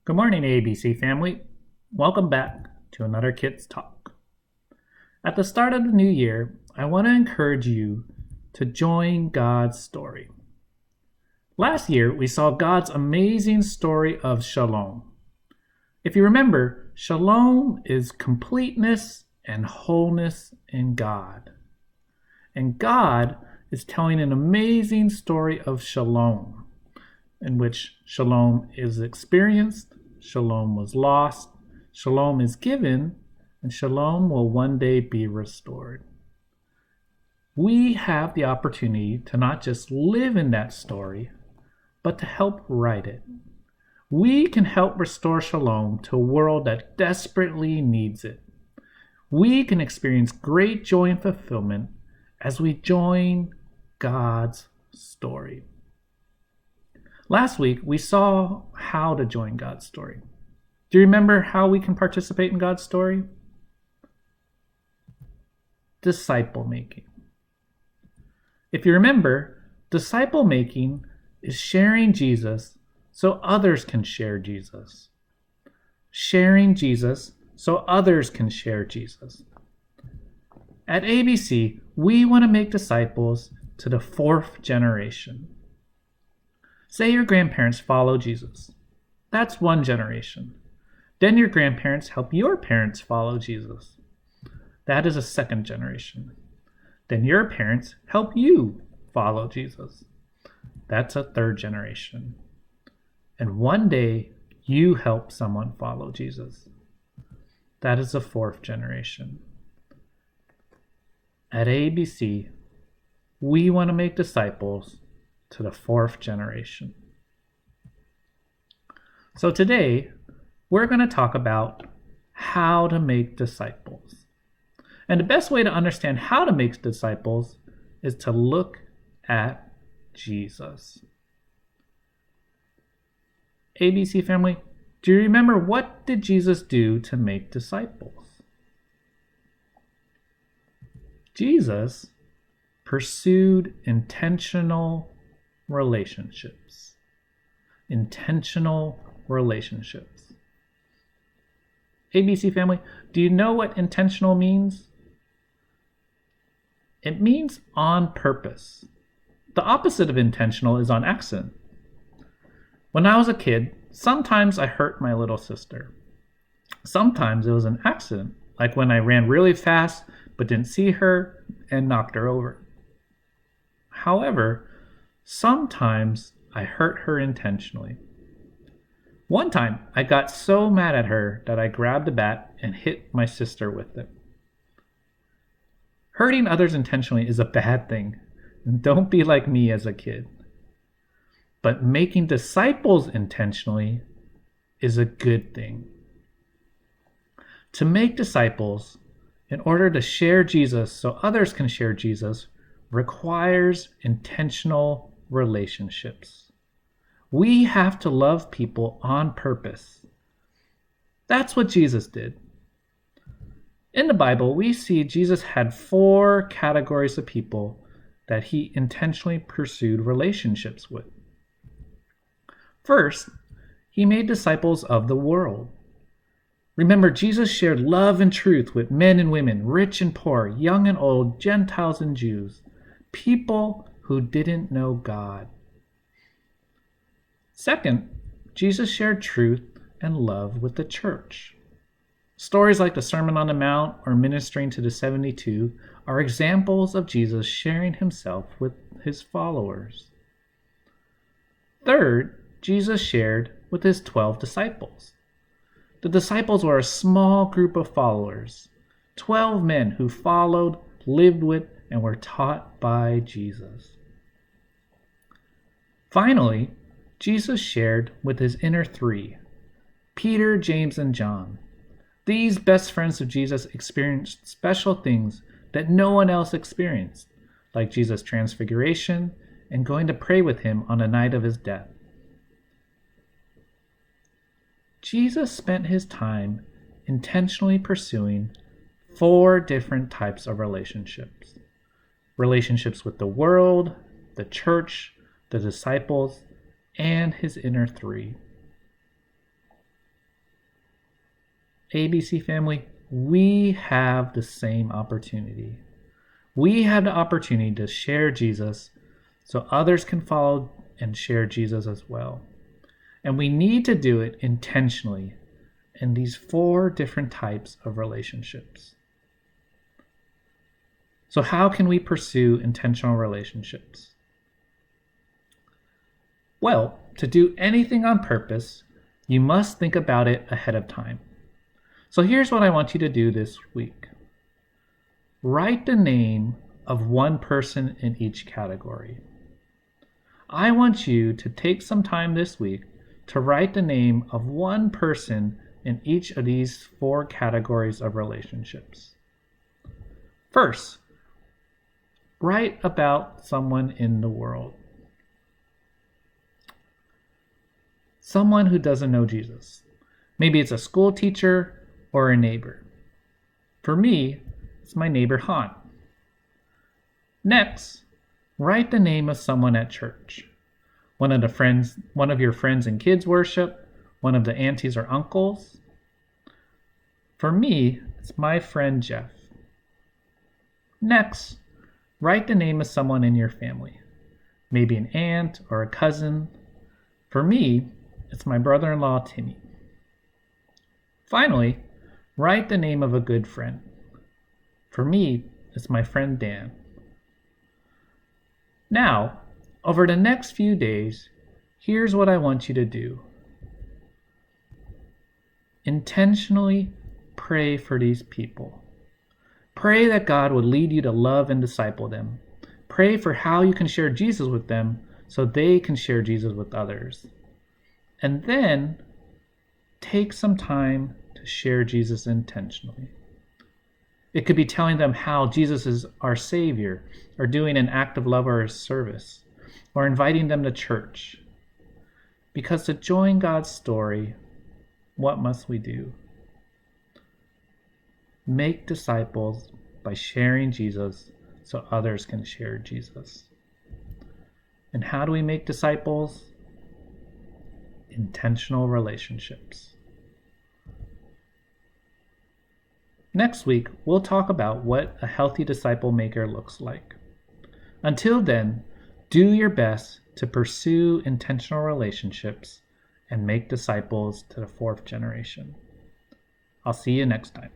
Good morning, ABC family. Welcome back to another Kids Talk. At the start of the new year, I want to encourage you to join God's story. Last year, we saw God's amazing story of shalom. If you remember, shalom is completeness and wholeness in God. And God is telling an amazing story of shalom, in which shalom is experienced, shalom was lost, shalom is given, and shalom will one day be restored. We have the opportunity to not just live in that story, but to help write it. We can help restore shalom to a world that desperately needs it. We can experience great joy and fulfillment as we join God's story. Last week, we saw how to join God's story. Do you remember how we can participate in God's story? Disciple making. If you remember, disciple making is sharing Jesus so others can share Jesus. Sharing Jesus so others can share Jesus. At ABC, we want to make disciples to the fourth generation. Say your grandparents follow Jesus. That's one generation. Then your grandparents help your parents follow Jesus. That is a second generation. Then your parents help you follow Jesus. That's a third generation. And one day you help someone follow Jesus. That is a fourth generation. At ABC, we want to make disciples to the fourth generation. So today, we're going to talk about how to make disciples. And the best way to understand how to make disciples is to look at Jesus. ABC family, do you remember what did Jesus do to make disciples? Jesus pursued intentional relationships. Intentional relationships. ABC family, do you know what intentional means? It means on purpose. The opposite of intentional is on accident. When I was a kid, sometimes I hurt my little sister. Sometimes it was an accident, like when I ran really fast but didn't see her and knocked her over. However, sometimes I hurt her intentionally. One time, I got so mad at her that I grabbed a bat and hit my sister with it. Hurting others intentionally is a bad thing, and don't be like me as a kid. But making disciples intentionally is a good thing. To make disciples, in order to share Jesus so others can share Jesus, requires intentional relationships. We have to love people on purpose. That's what Jesus did. In the Bible, we see Jesus had 4 categories of people that he intentionally pursued relationships with. First, he made disciples of the world. Remember, Jesus shared love and truth with men and women, rich and poor, young and old, Gentiles and Jews, people who didn't know God. Second, Jesus shared truth and love with the church. Stories like the Sermon on the Mount or ministering to the 72 are examples of Jesus sharing himself with his followers. Third, Jesus shared with his 12 disciples. The disciples were a small group of followers, 12 men who followed, lived with, and were taught by Jesus. Finally, Jesus shared with his inner 3, Peter, James, and John. These best friends of Jesus experienced special things that no one else experienced, like Jesus' transfiguration and going to pray with him on the night of his death. Jesus spent his time intentionally pursuing 4 different types of relationships. Relationships with the world, the church, the disciples, and his inner 3. ABC family, we have the same opportunity. We have the opportunity to share Jesus so others can follow and share Jesus as well. And we need to do it intentionally in these 4 different types of relationships. So, how can we pursue intentional relationships? Well, to do anything on purpose, you must think about it ahead of time. So here's what I want you to do this week. Write the name of one person in each category. I want you to take some time this week to write the name of one person in each of these 4 categories of relationships. First, write about someone in the world. Someone who doesn't know Jesus. Maybe it's a school teacher or a neighbor. For me, it's my neighbor Han. Next, write the name of someone at church. One of your friends in kids worship, one of the aunties or uncles. For me, it's my friend Jeff. Next, write the name of someone in your family. Maybe an aunt or a cousin. For me, it's my brother-in-law Timmy. Finally, write the name of a good friend. For me, it's my friend Dan. Now, over the next few days, here's what I want you to do. Intentionally pray for these people. Pray that God would lead you to love and disciple them. Pray for how you can share Jesus with them so they can share Jesus with others. And then take some time to share Jesus intentionally. It could be telling them how Jesus is our Savior, or doing an act of love or service, or inviting them to church. Because to join God's story, what must we do? Make disciples by sharing Jesus so others can share Jesus. And how do we make disciples? Intentional relationships. Next week, we'll talk about what a healthy disciple maker looks like. Until then, do your best to pursue intentional relationships and make disciples to the 4th generation. I'll see you next time.